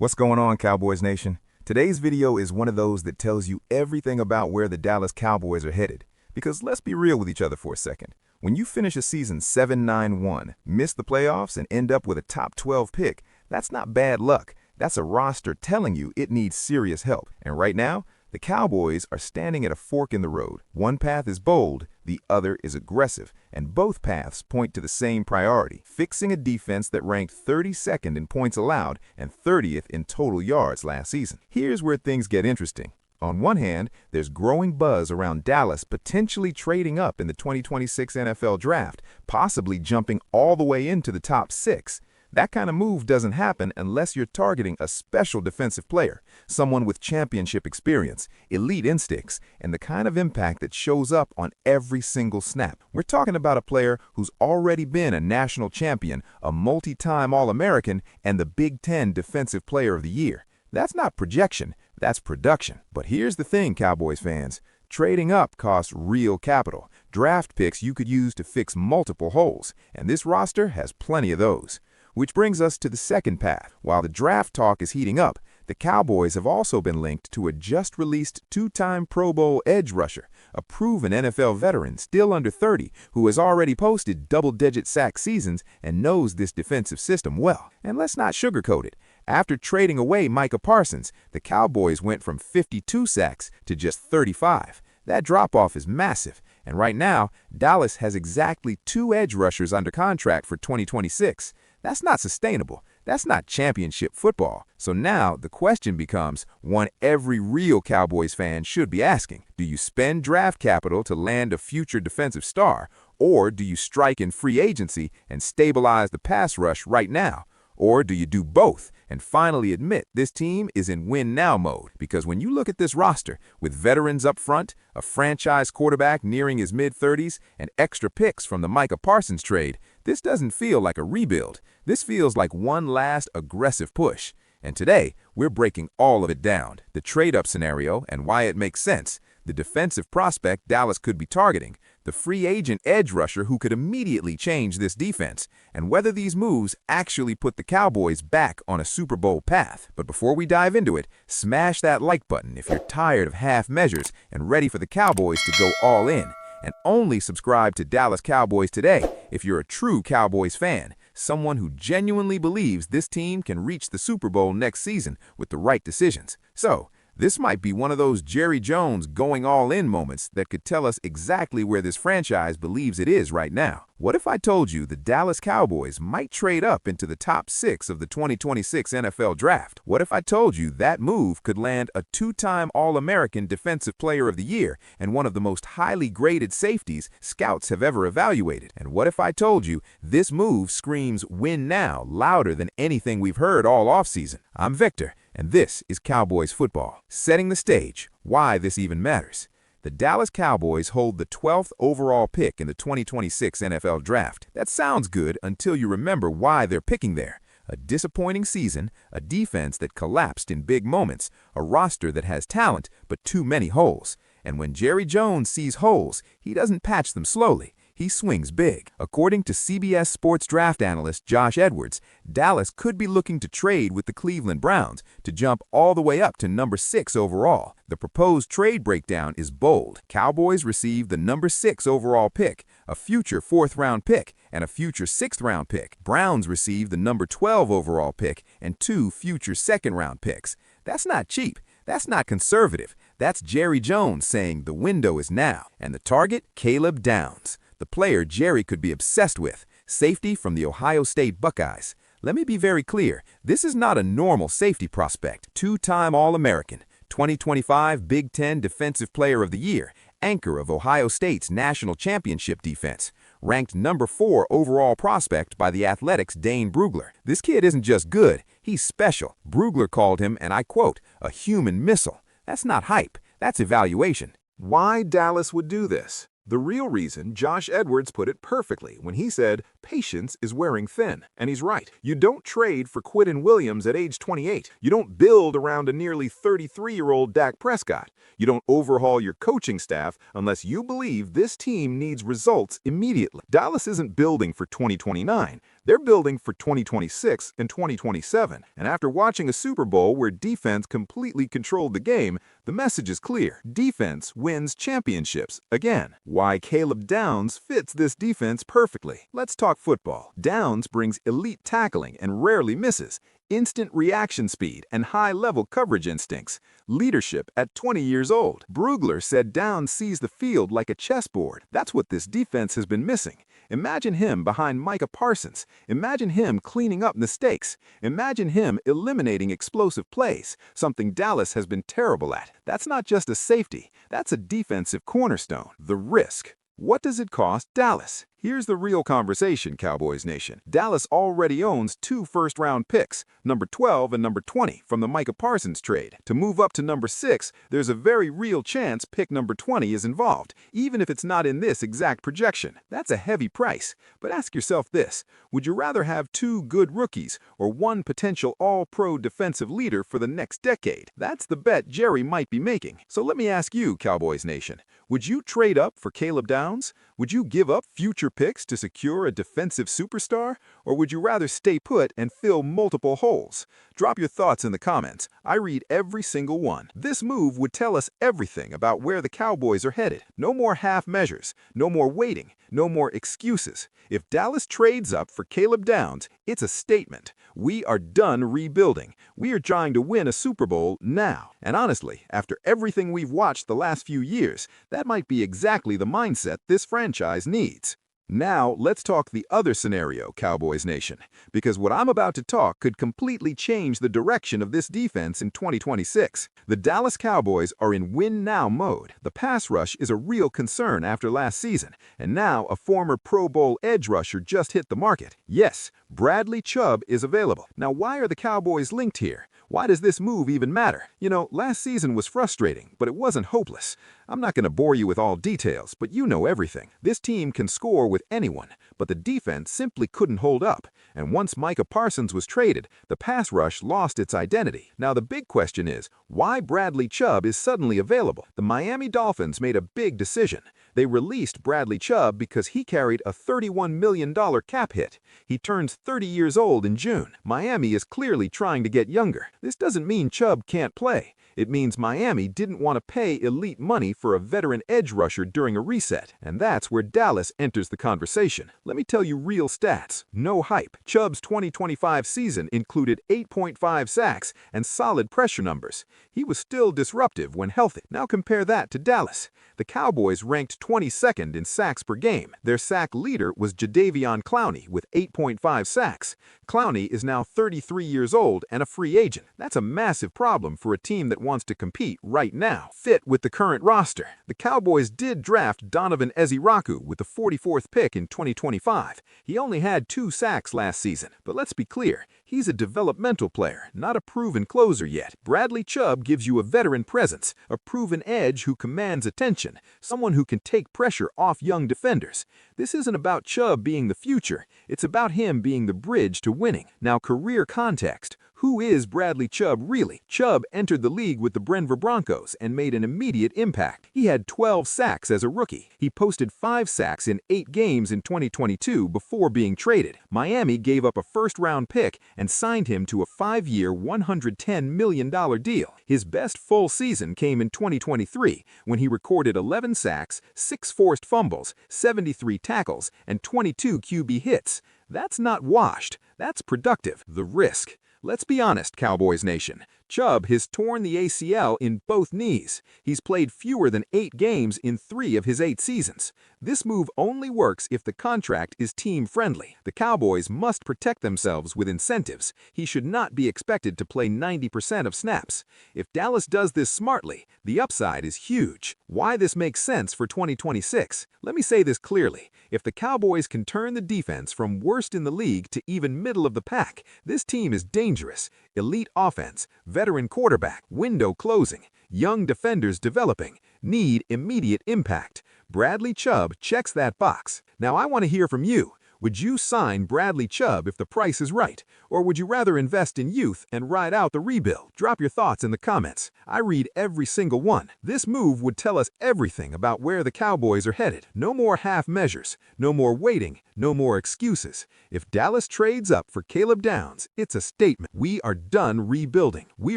What's going on, Cowboys Nation? Today's video is one of those that tells you everything about where the Dallas Cowboys are headed. Because let's be real with each other for a second. When you finish a season 7-9-1, miss the playoffs, and end up with a top 12 pick, that's not bad luck. That's a roster telling you it needs serious help. And right now, the Cowboys are standing at a fork in the road. One path is bold, the other is aggressive, and both paths point to the same priority: fixing a defense that ranked 32nd in points allowed and 30th in total yards last season. Here's where things get interesting. On one hand, there's growing buzz around Dallas potentially trading up in the 2026 NFL Draft, possibly jumping all the way into the top 6. That kind of move doesn't happen unless you're targeting a special defensive player, someone with championship experience, elite instincts, and the kind of impact that shows up on every single snap. We're talking about a player who's already been a national champion, a multi-time All-American, and the Big Ten Defensive Player of the Year. That's not projection, that's production. But here's the thing, Cowboys fans. Trading up costs real capital, draft picks you could use to fix multiple holes, and this roster has plenty of those. Which brings us to the second path. While the draft talk is heating up, the Cowboys have also been linked to a just-released two-time Pro Bowl edge rusher, a proven NFL veteran still under 30 who has already posted double-digit sack seasons and knows this defensive system well. And let's not sugarcoat it. After trading away Micah Parsons, the Cowboys went from 52 sacks to just 35. That drop-off is massive, and right now, Dallas has exactly 2 edge rushers under contract for 2026. That's not sustainable. That's not championship football. So now the question becomes one every real Cowboys fan should be asking. Do you spend draft capital to land a future defensive star, or do you strike in free agency and stabilize the pass rush right now? Or do you do both and finally admit this team is in win-now mode? Because when you look at this roster, with veterans up front, a franchise quarterback nearing his mid-30s, and extra picks from the Micah Parsons trade, this doesn't feel like a rebuild. This feels like one last aggressive push. And today, we're breaking all of it down: the trade-up scenario and why it makes sense, the defensive prospect Dallas could be targeting, the free agent edge rusher who could immediately change this defense, and whether these moves actually put the Cowboys back on a Super Bowl path. But before we dive into it, smash that like button if you're tired of half measures and ready for the Cowboys to go all in. And only subscribe to Dallas Cowboys Today if you're a true Cowboys fan, someone who genuinely believes this team can reach the Super Bowl next season with the right decisions. So, this might be one of those Jerry Jones going all in moments that could tell us exactly where this franchise believes it is right now. What if I told you the Dallas Cowboys might trade up into the top 6 of the 2026 NFL Draft? What if I told you that move could land a 2-time All-American Defensive Player of the Year and one of the most highly graded safeties scouts have ever evaluated? And what if I told you this move screams win now louder than anything we've heard all offseason? I'm Victor, and this is Cowboys Football. Setting the stage, why this even matters. The Dallas Cowboys hold the 12th overall pick in the 2026 NFL Draft. That sounds good until you remember why they're picking there. A disappointing season, a defense that collapsed in big moments, a roster that has talent but too many holes. And when Jerry Jones sees holes, he doesn't patch them slowly. He swings big. According to CBS Sports draft analyst Josh Edwards, Dallas could be looking to trade with the Cleveland Browns to jump all the way up to number 6 overall. The proposed trade breakdown is bold. Cowboys receive the number 6 overall pick, a future 4th-round pick, and a future 6th-round pick. Browns receive the number 12 overall pick and 2 future 2nd-round picks. That's not cheap. That's not conservative. That's Jerry Jones saying the window is now. And the target? Caleb Downs, the player Jerry could be obsessed with, safety from the Ohio State Buckeyes. Let me be very clear, this is not a normal safety prospect. 2-time All-American, 2025 Big Ten Defensive Player of the Year, anchor of Ohio State's national championship defense, ranked number 4 overall prospect by The Athletic's Dane Brugler. This kid isn't just good, he's special. Brugler called him, and I quote, a human missile. That's not hype, that's evaluation. Why Dallas would do this? The real reason, Josh Edwards put it perfectly when he said, patience is wearing thin. And he's right. You don't trade for Quinton Williams at age 28. You don't build around a nearly 33-year-old Dak Prescott. You don't overhaul your coaching staff unless you believe this team needs results immediately. Dallas isn't building for 2029. They're building for 2026 and 2027. And after watching a Super Bowl where defense completely controlled the game, the message is clear. Defense wins championships again. Why Caleb Downs fits this defense perfectly. Let's talk football. Downs brings elite tackling and rarely misses, instant reaction speed, and high-level coverage instincts. Leadership at 20 years old. Brugler said Downs sees the field like a chessboard. That's what this defense has been missing. Imagine him behind Micah Parsons. Imagine him cleaning up mistakes. Imagine him eliminating explosive plays, something Dallas has been terrible at. That's not just a safety. That's a defensive cornerstone. The risk. What does it cost Dallas? Here's the real conversation, Cowboys Nation. Dallas already owns 2 first-round picks, number 12 and number 20, from the Micah Parsons trade. To move up to number 6, there's a very real chance pick number 20 is involved, even if it's not in this exact projection. That's a heavy price. But ask yourself this: would you rather have 2 good rookies or 1 potential all-pro defensive leader for the next decade? That's the bet Jerry might be making. So let me ask you, Cowboys Nation, would you trade up for Caleb Downs? Would you give up future picks to secure a defensive superstar? Or would you rather stay put and fill multiple holes? Drop your thoughts in the comments. I read every single one. This move would tell us everything about where the Cowboys are headed. No more half measures, no more waiting, no more excuses. If Dallas trades up for Caleb Downs, it's a statement. We are done rebuilding. We are trying to win a Super Bowl now. And honestly, after everything we've watched the last few years, that might be exactly the mindset this franchise needs. Now, let's talk the other scenario, Cowboys Nation, because what I'm about to talk could completely change the direction of this defense in 2026. The Dallas Cowboys are in win-now mode. The pass rush is a real concern after last season, and now a former Pro Bowl edge rusher just hit the market. Yes, Bradley Chubb is available. Now, why are the Cowboys linked here? Why does this move even matter? You know, last season was frustrating, but it wasn't hopeless. I'm not going to bore you with all details, but you know everything. This team can score with anyone, but the defense simply couldn't hold up. And once Micah Parsons was traded, the pass rush lost its identity. Now the big question is, why Bradley Chubb is suddenly available? The Miami Dolphins made a big decision. They released Bradley Chubb because he carried a $31 million cap hit. He turns 30 years old in June. Miami is clearly trying to get younger. This doesn't mean Chubb can't play. It means Miami didn't want to pay elite money for a veteran edge rusher during a reset, and that's where Dallas enters the conversation. Let me tell you real stats. No hype. Chubb's 2025 season included 8.5 sacks and solid pressure numbers. He was still disruptive when healthy. Now compare that to Dallas. The Cowboys ranked 22nd in sacks per game. Their sack leader was Jadeveon Clowney with 8.5 sacks. Clowney is now 33 years old and a free agent. That's a massive problem for a team that wants to compete right now. Fit with the current roster. The Cowboys did draft Donovan Eziraku with the 44th pick in 2025. He only had 2 sacks last season, but let's be clear, he's a developmental player, not a proven closer yet. Bradley Chubb gives you a veteran presence, a proven edge who commands attention, someone who can take pressure off young defenders. This isn't about Chubb being the future, it's about him being the bridge to winning. Now, career context. Who is Bradley Chubb really? Chubb entered the league with the Denver Broncos and made an immediate impact. He had 12 sacks as a rookie. He posted 5 sacks in 8 games in 2022 before being traded. Miami gave up a first-round pick and signed him to a 5-year, $110 million deal. His best full season came in 2023 when he recorded 11 sacks, 6 forced fumbles, 73 tackles, and 22 QB hits. That's not washed. That's productive. The risk. Let's be honest, Cowboys Nation. Chubb has torn the ACL in both knees. He's played fewer than 8 games in 3 of his 8 seasons. This move only works if the contract is team-friendly. The Cowboys must protect themselves with incentives. He should not be expected to play 90% of snaps. If Dallas does this smartly, the upside is huge. Why this makes sense for 2026? Let me say this clearly. If the Cowboys can turn the defense from worst in the league to even middle of the pack, this team is dangerous. Elite offense, veteran quarterback, window closing, young defenders developing, need immediate impact. Bradley Chubb checks that box. Now I want to hear from you. Would you sign Bradley Chubb if the price is right? Or would you rather invest in youth and ride out the rebuild? Drop your thoughts in the comments. I read every single one. This move would tell us everything about where the Cowboys are headed. No more half measures. No more waiting. No more excuses. If Dallas trades up for Caleb Downs, it's a statement. We are done rebuilding. We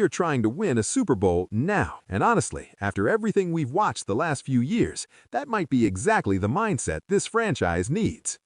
are trying to win a Super Bowl now. And honestly, after everything we've watched the last few years, that might be exactly the mindset this franchise needs.